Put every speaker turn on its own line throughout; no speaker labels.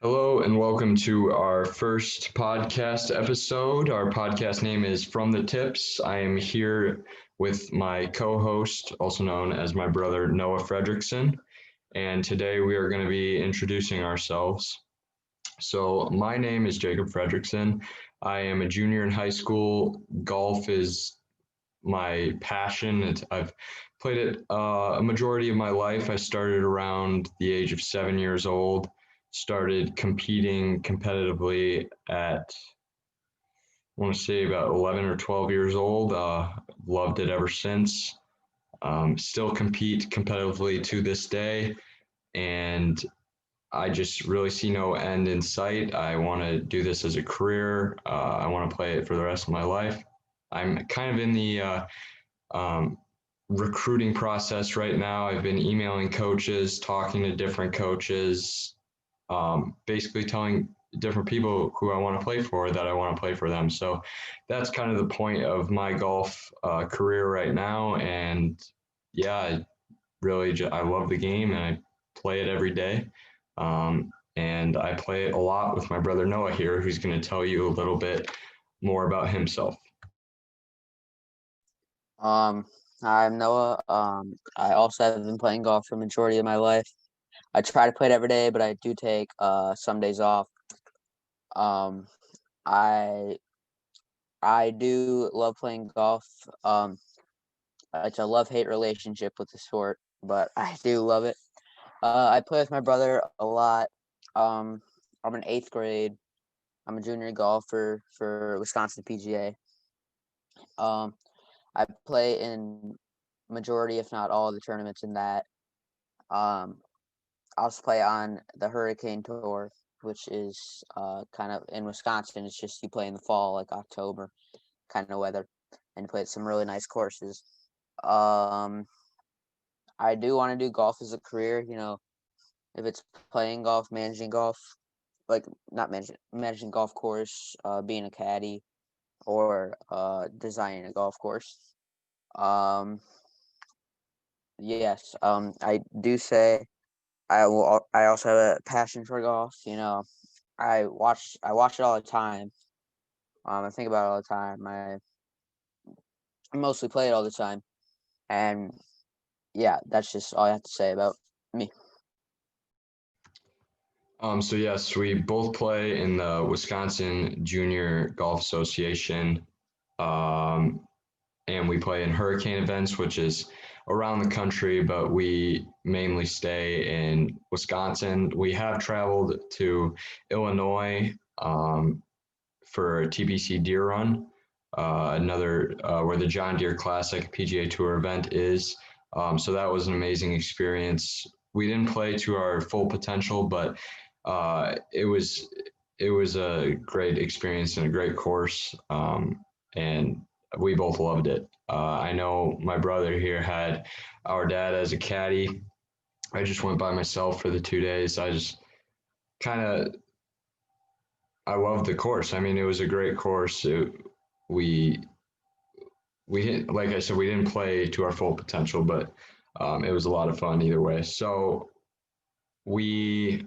Hello and welcome to our first podcast episode. Our podcast name is From the Tips. I am here with my co host, also known as my brother Noah Fredrickson, and today we are going to be introducing ourselves. So, my name is Jacob Fredrickson. I am a junior in high school. Golf is my passion. I've played it a majority of my life. I started around the age of 7 years old. Started competing competitively at I want to say about 11 or 12 years old. Loved it ever since. Still compete competitively to this day, and I just really see no end in sight. I want to do this as a career. I want to play it for the rest of my life. I'm kind of in the um, recruiting process right now. I've been emailing coaches, talking to different coaches, basically telling different people who I want to play for that I want to play for them. So that's kind of the point of my golf career right now. And yeah, I love the game and I play it every day. And I play it a lot with my brother Noah here, who's going to tell you a little bit more about himself.
Um, I'm Noah. I also have been playing golf for a majority of my life. I try to play it every day, but I do take some days off. Um, I I do love playing golf. It's a love-hate relationship with the sport, but I do love it. I play with my brother a lot. Um, I'm in eighth grade. I'm a junior golfer for Wisconsin PGA. Um, I play in majority, if not all, of the tournaments in that. Um, I also play on the Hurricane Tour, which is kind of in Wisconsin. It's just you play in the fall, like October kind of weather, and you play at some really nice courses. Um, I do want to do golf as a career. If it's playing golf, managing golf, like not managing golf course, being a caddy, or designing a golf course. Um, yes, I do say I also have a passion for golf. I watch it all the time. I think about it all the time. I mostly play it all the time, and yeah, that's just all I have to say about me.
So yes, we both play in the Wisconsin Junior Golf Association, um, and we play in hurricane events, which is around the country, but we mainly stay in Wisconsin. We have traveled to Illinois for a TPC Deer Run, another where the John Deere Classic PGA Tour event is. So that was an amazing experience. We didn't play to our full potential, but it was a great experience and a great course, and we both loved it. I know my brother here had our dad as a caddy. I just went by myself for the 2 days. I just kind of I loved the course. I mean, it was a great course. We we didn't, like I said, we didn't play to our full potential, but it was a lot of fun either way. So we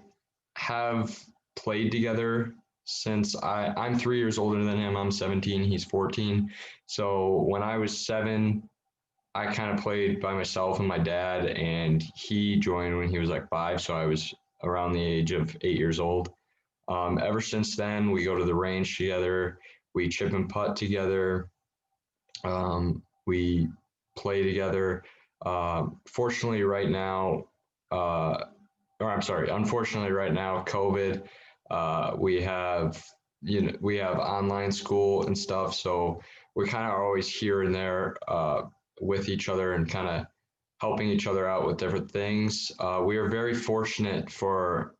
have played together since I'm 3 years older than him. I'm 17. He's 14. So when I was 7, I kind of played by myself and my dad, and he joined when he was like 5. So I was around the age of 8 years old. Ever since then, we go to the range together. We chip and putt together. We play together. Fortunately, right now, uh, or I'm sorry, unfortunately, right now, COVID, we have we have online school and stuff, so we kind of are always here and there with each other and kind of helping each other out with different things. We are very fortunate for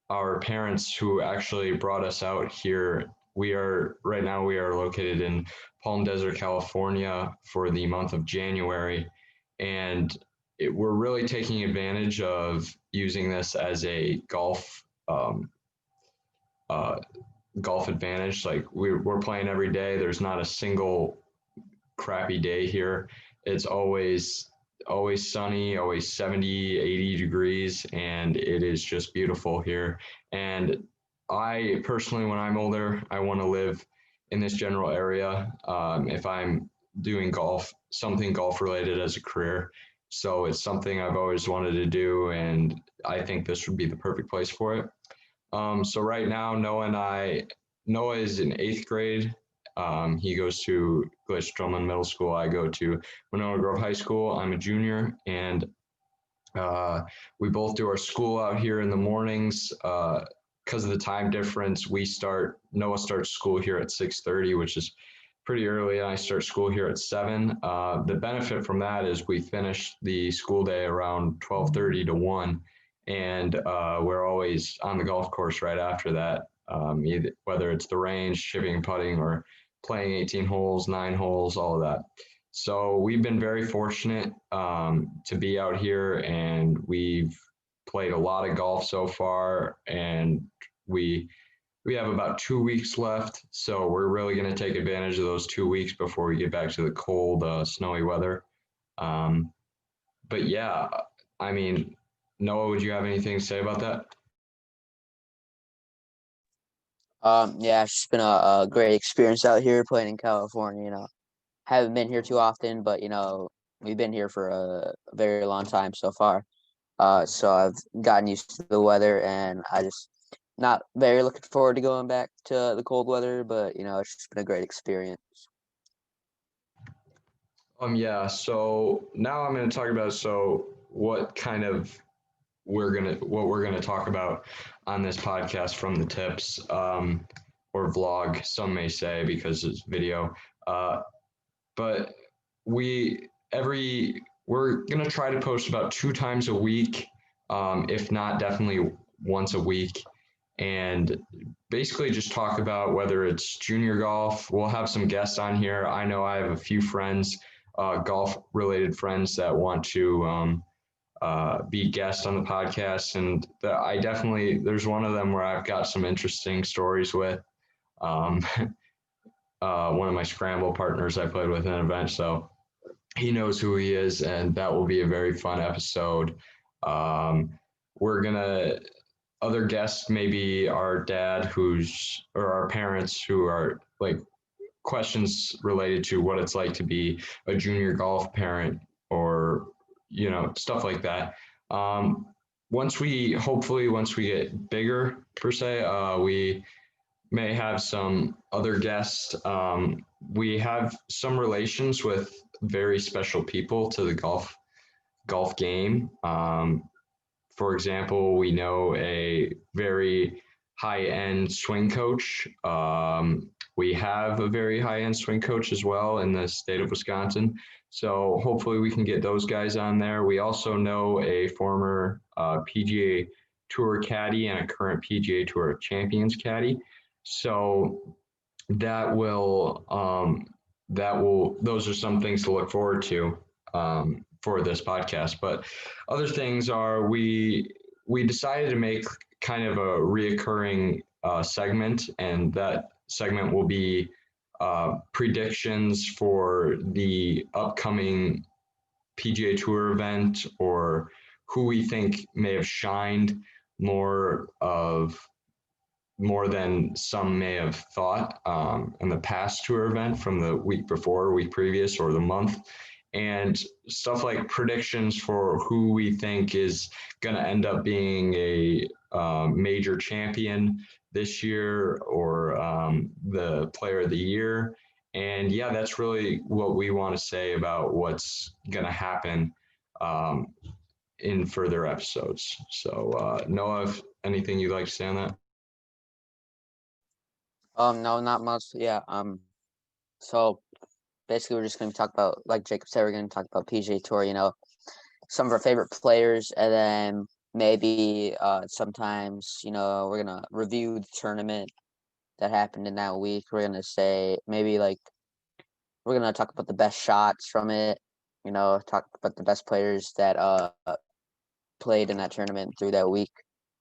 our parents who actually brought us out here. We are located in Palm Desert, California for the month of January, and we're really taking advantage of using this as a uh, golf advantage. Like we're playing every day. There's not a single crappy day here. It's always sunny, always 70, 80 degrees, and it is just beautiful here. And I personally, when I'm older, I want to live in this general area. If I'm doing golf, something golf related as a career. So it's something I've always wanted to do, and I think this would be the perfect place for it. So right now, Noah is in eighth grade. He goes to Glacier Drumlin Middle School. I go to Winona Grove High School. I'm a junior, and uh, we both do our school out here in the mornings. Because of the time difference, Noah starts school here at 6:30, which is pretty early, and I start school here at 7. The benefit from that is we finish the school day around 12:30 to 1, and we're always on the golf course right after that, whether it's the range, chipping, putting, or playing 18 holes, 9 holes, all of that. So we've been very fortunate to be out here, and we've played a lot of golf so far, and we we have about 2 weeks left. So we're really going to take advantage of those 2 weeks before we get back to the cold, snowy weather. Um, but yeah, I mean, Noah, would you have anything to say about that?
Yeah, it's just been a great experience out here playing in California. Haven't been here too often, but we've been here for a very long time so far. So I've gotten used to the weather, and I just not very looking forward to going back to the cold weather. But it's just been a great experience.
Yeah. So now I'm going to talk about what we're gonna talk about on this podcast from the tips, or vlog, some may say, because it's video. Uh, but we every we're gonna try to post about 2 times a week, if not definitely once a week, and basically just talk about whether it's junior golf. We'll have some guests on here. I know I have a few friends, golf related friends, that want to be guests on the podcast, and there's one of them where I've got some interesting stories with. Um, one of my scramble partners I played with in an event, so he knows who he is, and that will be a very fun episode. Um, we're gonna Other guests, maybe our dad, or our parents, who are like questions related to what it's like to be a junior golf parent, or stuff like that. um, once we get bigger, per se, we may have some other guests. We have some relations with very special people to the golf game. For example, we know a very high end swing coach. We have a very high end swing coach as well in the state of Wisconsin. So hopefully we can get those guys on there. We also know a former PGA Tour caddy and a current PGA Tour Champions caddy. So that will those are some things to look forward to for this podcast. But other things are, we decided to make kind of a reoccurring segment, and that segment will be predictions for the upcoming PGA Tour event, or who we think may have shined more of more than some may have thought in the past tour event from the week before, week previous, or the month, and stuff like predictions for who we think is going to end up being a major champion this year, or the player of the year. And yeah, that's really what we want to say about what's going to happen um, in further episodes. So, Noah, if anything you'd like to say on that?
No, not much. Yeah. So basically, we're just going to talk about, like Jacob said, we're going to talk about PGA Tour. Some of our favorite players, and then maybe sometimes we're gonna review the tournament that happened in that week. We're gonna say maybe like we're gonna talk about the best shots from it. Talk about the best players that played in that tournament through that week.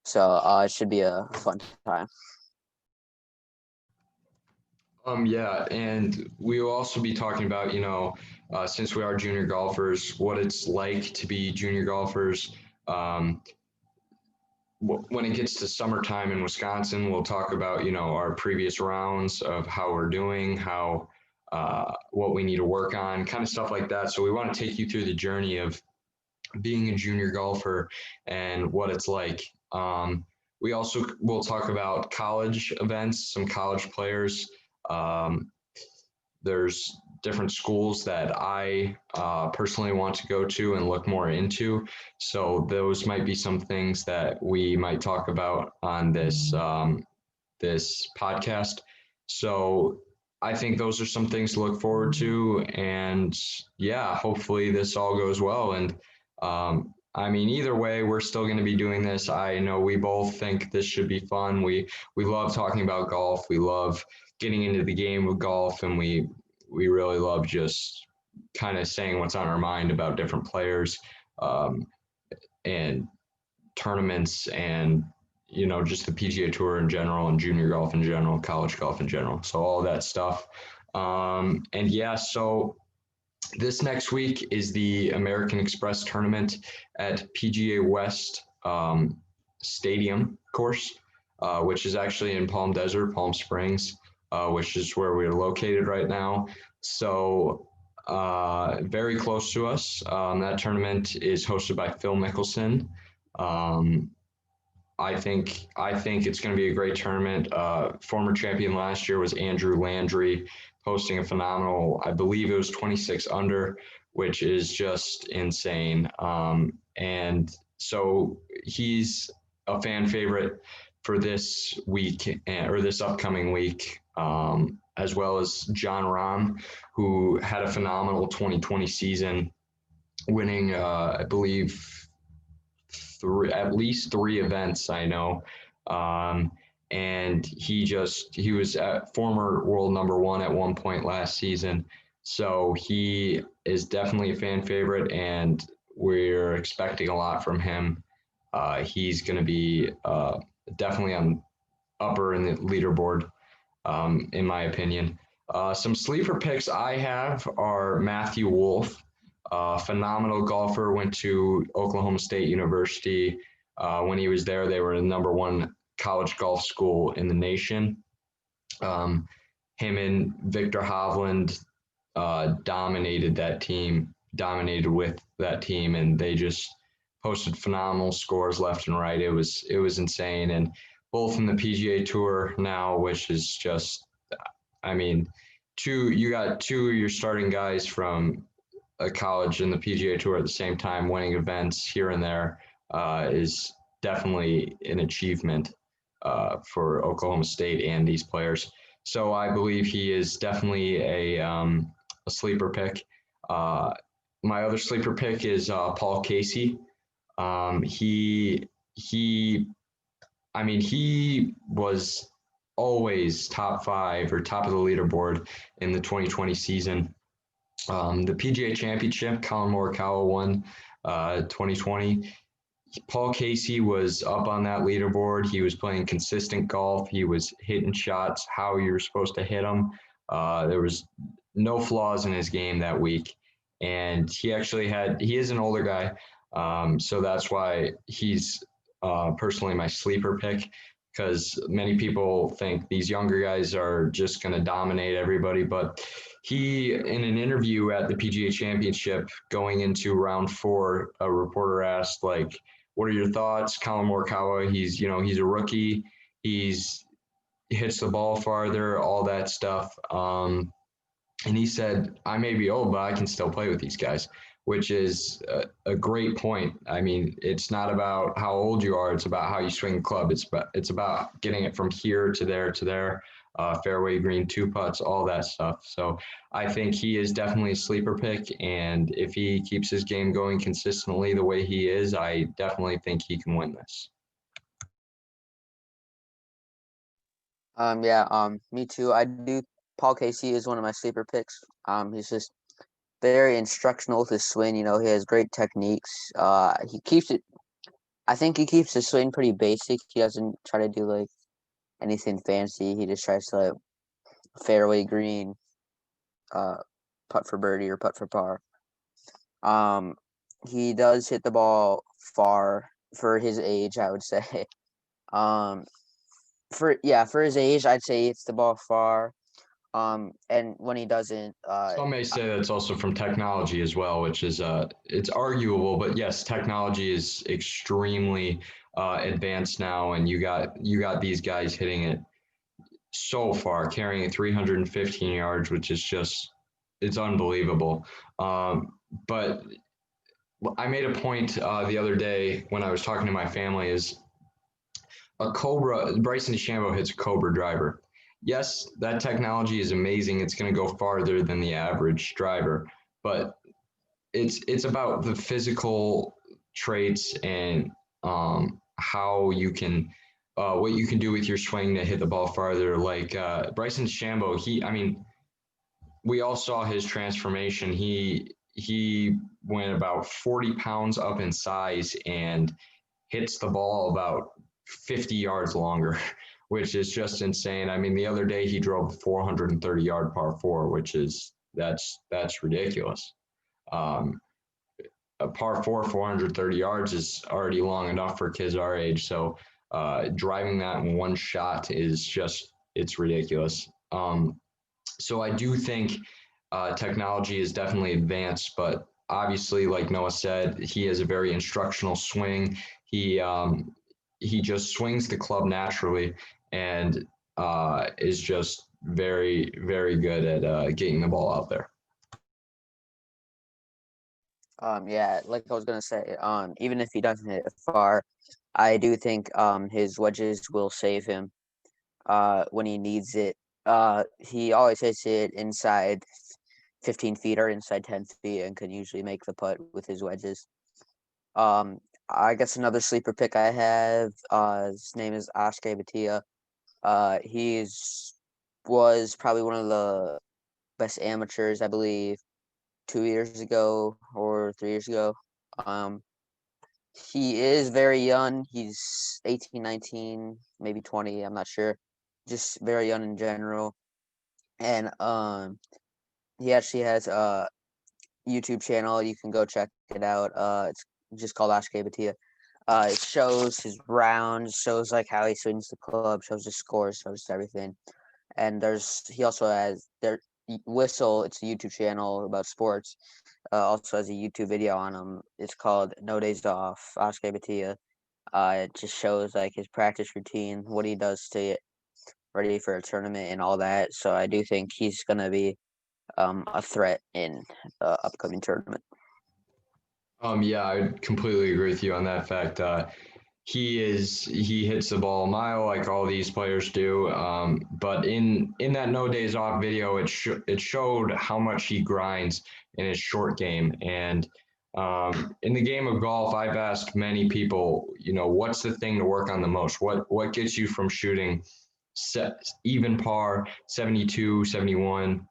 So it should be a fun time.
Yeah, and we will also be talking about, since we are junior golfers, what it's like to be junior golfers. Um, when it gets to summertime in Wisconsin, we'll talk about, our previous rounds of how we're doing, how what we need to work on, kind of stuff like that. So we want to take you through the journey of being a junior golfer and what it's like. We also will talk about college events, some college players. Um, there's different schools that I personally want to go to and look more into. So those might be some things that we might talk about on this podcast. So I think those are some things to look forward to, and yeah, hopefully this all goes well. And I mean, either way, we're still going to be doing this. I know we both think this should be fun. We love talking about golf. We love getting into the game of golf, and we really love just kind of saying what's on our mind about different players um, and tournaments and just the PGA Tour in general and junior golf in general, college golf in general. So all that stuff. And yeah, so this next week is the American Express tournament at PGA West Stadium course, which is actually in Palm Desert, Palm Springs, which is where we're located right now. So very close to us. That tournament is hosted by Phil Mickelson. Um, I think it's going to be a great tournament. Former champion last year was Andrew Landry, posting a phenomenal, I believe it was 26 under, which is just insane. And so he's a fan favorite for this week or this upcoming week, as well as John Rahm, who had a phenomenal 2020 season, winning, I believe, at least three events I know. Um, and he was at former world number one at one point last season. So he is definitely a fan favorite, and we're expecting a lot from him. He's going to be definitely on upper in the leaderboard, in my opinion. Some sleeper picks I have are Matthew Wolff, phenomenal golfer, went to Oklahoma State University. When he was there, they were the number one college golf school in the nation. Um, him and Victor Hovland dominated with that team, and they just posted phenomenal scores left and right. It was insane, and both in the PGA Tour now, which is just, I mean, you got two of your starting guys from a college and the PGA Tour at the same time, winning events here and there, is definitely an achievement for Oklahoma State and these players. So I believe he is definitely a sleeper pick. Uh, my other sleeper pick is Paul Casey. He, I mean, he was always top five or top of the leaderboard in the 2020 season. The PGA Championship, Colin Morikawa won 2020. Paul Casey was up on that leaderboard. He was playing consistent golf. He was hitting shots how you're supposed to hit them. There was no flaws in his game that week. And he is an older guy. So that's why he's personally my sleeper pick, because many people think these younger guys are just going to dominate everybody. But he, in an interview at the PGA Championship going into round four, a reporter asked, like, what are your thoughts? Colin Morikawa, he's a rookie. He hits the ball farther, all that stuff. And he said, I may be old, but I can still play with these guys, which is a great point. I mean, it's not about how old you are. It's about how you swing the club. It's about getting it from here to there, fairway, green, two putts, all that stuff. So I think he is definitely a sleeper pick. And if he keeps his game going consistently the way he is, I definitely think he can win this.
Yeah, me too. I do. Paul Casey is one of my sleeper picks. He's just very instructional with his swing. He has great techniques. He keeps it. I think he keeps his swing pretty basic. He doesn't try to do like anything fancy. He just tries to like fairway green, uh, putt for birdie or putt for par. Um, he does hit the ball far. for his age, I would say. Um, for his age, I'd say he hits the ball far. And when he doesn't,
Some may say that's also from technology as well, which is it's arguable, but yes, technology is extremely advanced now, and you got these guys hitting it so far, carrying it 315 yards, which is just it's unbelievable. But I made a point the other day when I was talking to my family is a Cobra. Bryson DeChambeau hits a Cobra driver. Yes, that technology is amazing. It's going to go farther than the average driver, but it's about the physical traits and how you can what you can do with your swing to hit the ball farther. Like Bryson DeChambeau, I mean, we all saw his transformation. He went about 40 pounds up in size and hits the ball about 50 yards longer, which is just insane. I mean, the other day he drove a 430-yard par four, which is that's ridiculous. Um, a par four, 430 yards is already long enough for kids our age. So driving that in one shot is just it's ridiculous. So I do think technology is definitely advanced, but obviously, like Noah said, he has a very instructional swing. He just swings the club naturally and is just very very good at getting the ball out there.
yeah, like I was gonna say, even if he doesn't hit it far, I do think his wedges will save him when he needs it. He always hits it inside 15 feet or inside 10 feet and can usually make the putt with his wedges. Um, I guess another sleeper pick I have, his name is Oscar Batia. He's was probably one of the best amateurs, I believe, 2 years ago or 3 years ago. Um, he is very young. He's 18, 19, maybe 20. I'm not sure. Just very young in general. And he actually has a YouTube channel. You can go check it out. It's just called Oscar Batia. It shows his rounds, shows like how he swings the club, shows his scores, shows everything. And he also has Whistle. It's a YouTube channel about sports. Also has a YouTube video on him. It's called No Days Off. Oscar Batia. It just shows like his practice routine, what he does to get ready for a tournament and all that. So I do think he's gonna be a threat in the upcoming tournament.
Yeah, I completely agree with you on that fact. He hits the ball a mile like all these players do. But in that no days off video, it showed how much he grinds in his short game. And in the game of golf, I've asked many people, what's the thing to work on the most? What gets you from shooting even par 72, 71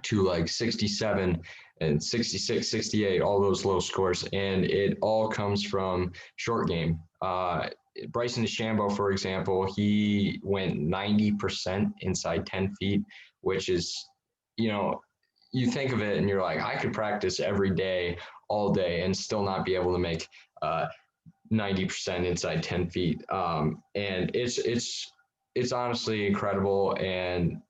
to like 67 and 66, 68, all those low scores. And it all comes from short game. Bryson DeChambeau, for example, he went 90% inside 10 feet, which is, you think of it and you're like, I could practice every day, all day, and still not be able to make 90% inside 10 feet. And it's honestly incredible. And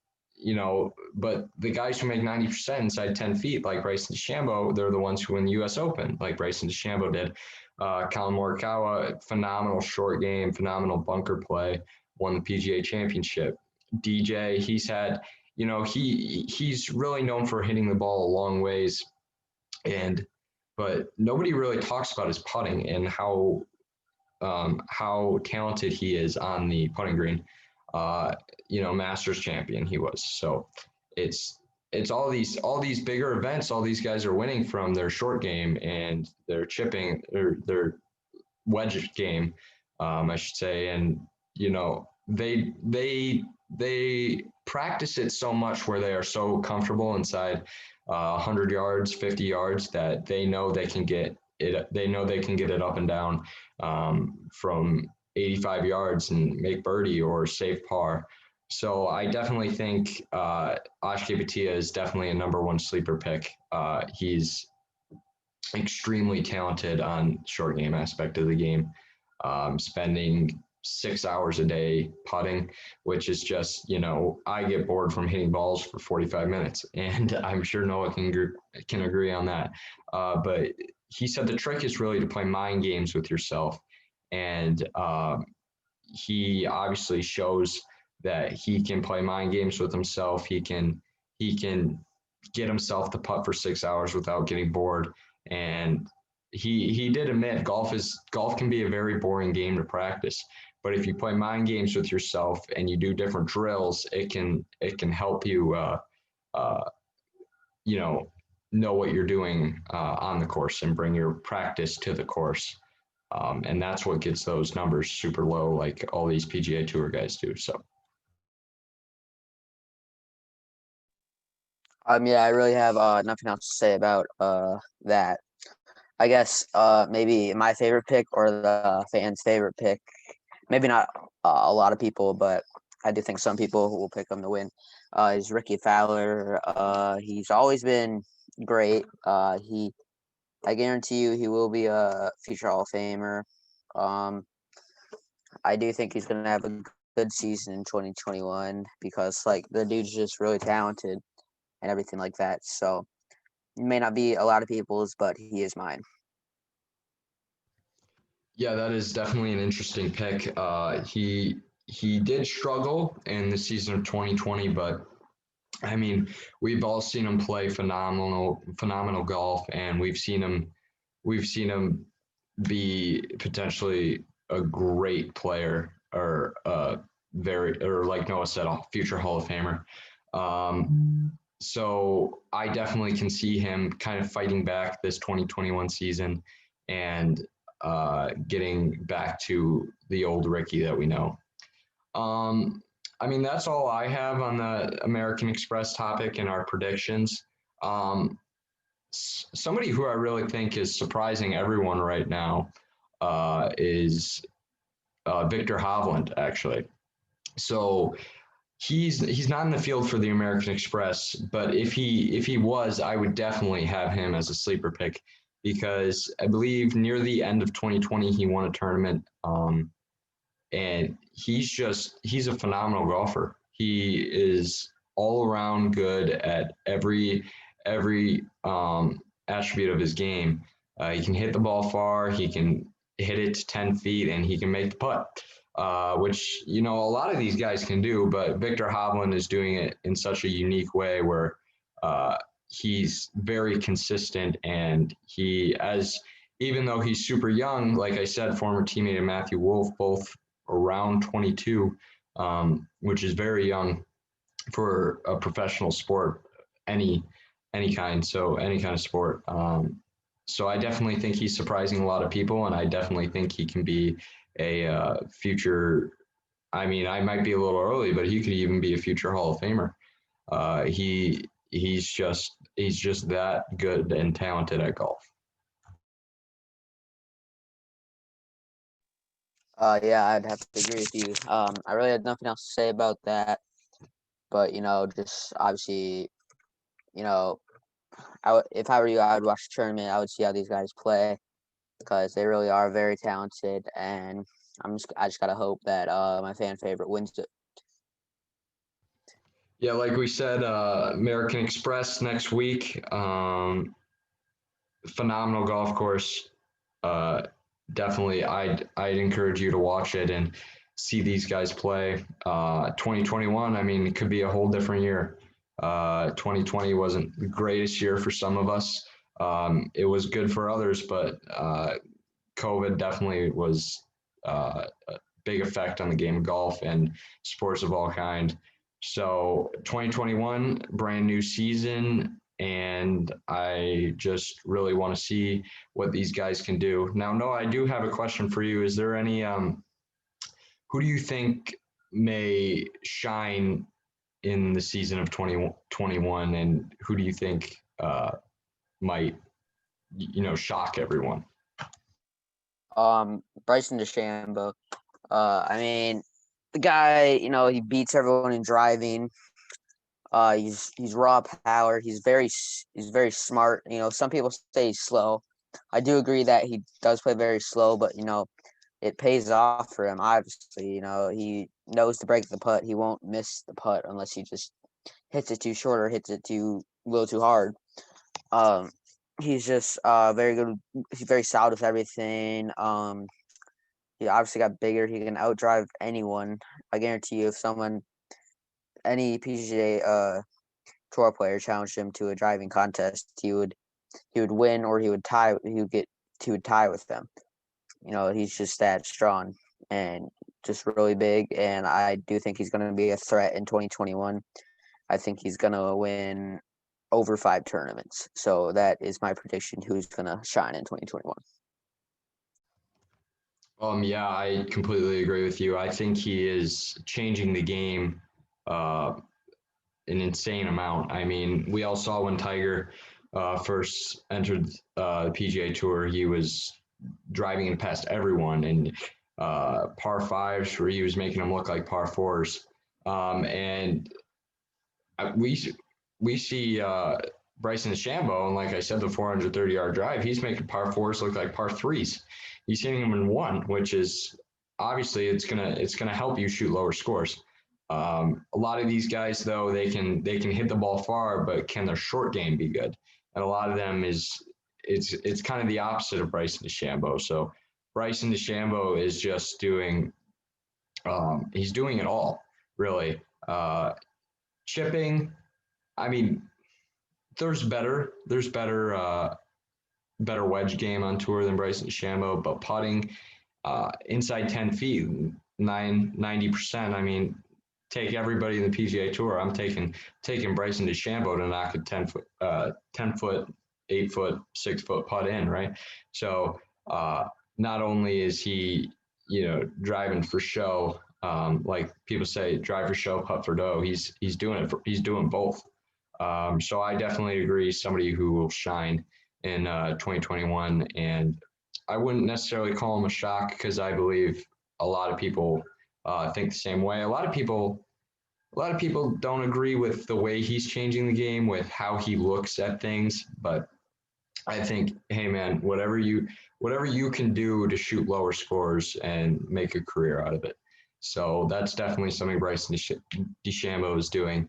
but the guys who make 90% inside 10 feet, like Bryson DeChambeau, they're the ones who win the U.S. Open, like Bryson DeChambeau did. Colin Morikawa, phenomenal short game, phenomenal bunker play, won the PGA Championship. DJ, he's had, he's really known for hitting the ball a long ways, but nobody really talks about his putting and how talented he is on the putting green. Masters champion he was. So it's all these bigger events. All these guys are winning from their short game and their chipping or their wedge game, I should say. And they practice it so much where they are so comfortable inside 100 yards, 50 yards that they know they can get it. They know they can get it up and down from 85 yards and make birdie or save par. So I definitely think Oscar Batia is definitely a number one sleeper pick. He's extremely talented on short game aspect of the game. spending 6 hours a day putting, which is just, I get bored from hitting balls for 45 minutes. And I'm sure Noah can agree on that. But he said the trick is really to play mind games with yourself. And he obviously shows that he can play mind games with himself. He can get himself to putt for 6 hours without getting bored. And he did admit golf can be a very boring game to practice. But if you play mind games with yourself and you do different drills, it can help you uh, you know what you're doing on the course and bring your practice to the course. And that's what gets those numbers super low, like all these PGA Tour guys do. So,
Yeah, I really have nothing else to say about that. I guess maybe my favorite pick or the fans' favorite pick. Maybe not a lot of people, but I do think some people will pick him to win. Is Ricky Fowler. He's always been great. I guarantee you, he will be a future Hall of Famer. Um, I do think he's gonna have a good season in 2021 because like the dude's just really talented and everything like that. So it may not be a lot of people's, but he is mine.
yeah, that is definitely an interesting pick. He did struggle in the season of 2020, but I mean, we've all seen him play phenomenal golf, and we've seen him be potentially a great player or like Noah said, a future Hall of Famer. So I definitely can see him kind of fighting back this 2021 season and getting back to the old Ricky that we know. Um, I mean, that's all I have on the American Express topic and our predictions. Um, Somebody who I really think is surprising everyone right now is Victor Hovland, actually. So he's not in the field for the American Express, but if he was, I would definitely have him as a sleeper pick because I believe near the end of 2020 he won a tournament, and he's a phenomenal golfer. He is all around good at every attribute of his game. He can hit the ball far. He can hit it to 10 feet, and he can make the putt, which a lot of these guys can do. But Victor Hovland is doing it in such a unique way where uh, he's very consistent, and even though he's super young, like I said, former teammate of Matthew Wolff, both around 22, which is very young for a professional sport, any any kind. So any kind of sport. So I definitely think he's surprising a lot of people, and I definitely think he can be a future. I mean, I might be a little early, but he could even be a future Hall of Famer. He's just that good and talented at golf.
Yeah, I'd have to agree with you. I really had nothing else to say about that, but just obviously, you know, if I were you, I would watch the tournament. I would see how these guys play because they really are very talented, and I just gotta hope that my fan favorite wins it.
Yeah, like we said, American Express next week. Phenomenal golf course. Uh, Definitely, I'd encourage you to watch it and see these guys play. 2021, I mean, it could be a whole different year. 2020 wasn't the greatest year for some of us. It was good for others, but COVID definitely was a big effect on the game of golf and sports of all kind. So 2021, brand new season, and I just really want to see what these guys can do. Now, Noah, I do have a question for you. Is there any who do you think may shine in the season of 2021, and who do you think might shock everyone?
Bryson DeChambeau. I mean, the guy, he beats everyone in driving. He's raw power. He's very smart. Some people say he's slow. I do agree that he does play very slow, but it pays off for him. Obviously, he knows to break the putt. He won't miss the putt unless he just hits it too short or hits it a little too hard. He's just very good. He's very solid with everything. He obviously got bigger. He can outdrive anyone. I guarantee you, if any PGA tour player challenged him to a driving contest, he would win, or he would tie. He would tie with them. He's just that strong and just really big. And I do think he's going to be a threat in 2021. I think he's going to win over 5 tournaments. So that is my prediction. Who's going to shine in 2021?
Yeah, I completely agree with you. I think he is changing the game an insane amount. I mean, we all saw when Tiger first entered the PGA Tour, he was driving it past everyone, and par fives where he was making them look like par fours. And we see Bryson DeChambeau, and like I said, the 430-yard drive, he's making par fours look like par threes. He's hitting them in one, which is obviously it's gonna help you shoot lower scores. A lot of these guys, though, they can hit the ball far, but can their short game be good? And a lot of them it's kind of the opposite of Bryson DeChambeau. So Bryson DeChambeau is just he's doing it all, really. Chipping, I mean, there's better wedge game on tour than Bryson DeChambeau, but putting inside 10 feet, 90%. I mean, take everybody in the PGA Tour. I'm taking Bryson DeChambeau to knock a 10 foot, 8 foot, 6 foot putt in, right? So not only is he driving for show, like people say, drive for show, putt for dough. He's doing both. So I definitely agree. Somebody who will shine in 2021, and I wouldn't necessarily call him a shock because I believe a lot of people think the same way. A lot of people don't agree with the way he's changing the game, with how he looks at things. But I think, hey man, whatever you can do to shoot lower scores and make a career out of it. So that's definitely something Bryson DeChambeau is doing.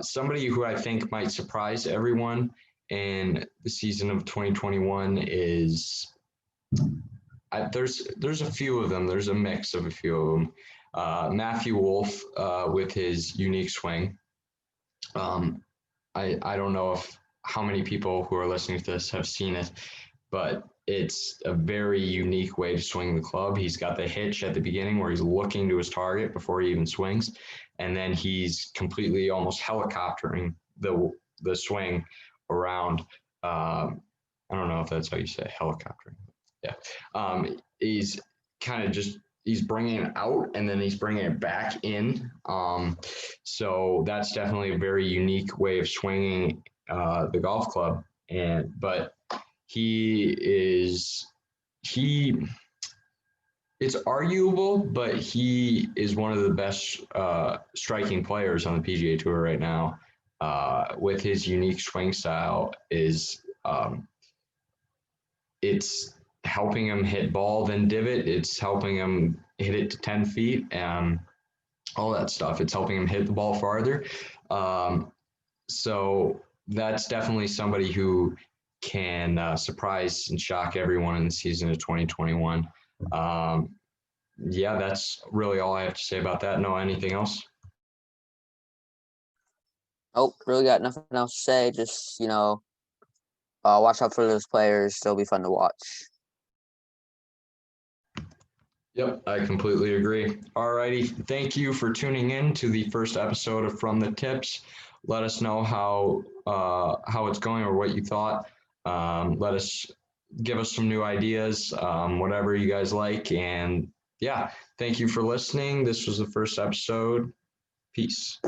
Somebody who I think might surprise everyone in the season of 2021 is there's a few of them. There's a mix of a few of them. Matthew Wolff with his unique swing. I don't know how many people who are listening to this have seen it, but it's a very unique way to swing the club. He's got the hitch at the beginning where he's looking to his target before he even swings, and then he's completely almost helicoptering the swing around. I don't know if that's how you say helicoptering. Yeah. He's kind of just he's bringing it out and then he's bringing it back in. So that's definitely a very unique way of swinging the golf club. But it's arguable, but he is one of the best striking players on the PGA Tour right now. With his unique swing style, it's helping him hit ball then divot. It's helping him hit it to 10 feet and all that stuff. It's helping him hit the ball farther. So that's definitely somebody who can surprise and shock everyone in the season of 2021. Yeah, that's really all I have to say about that. No, anything else?
Oh, really got nothing else to say. Just, watch out for those players. They'll be fun to watch.
Yep, I completely agree. All righty. Thank you for tuning in to the first episode of From the Tips. Let us know how it's going or what you thought. Give us some new ideas, whatever you guys like. And yeah, thank you for listening. This was the first episode. Peace.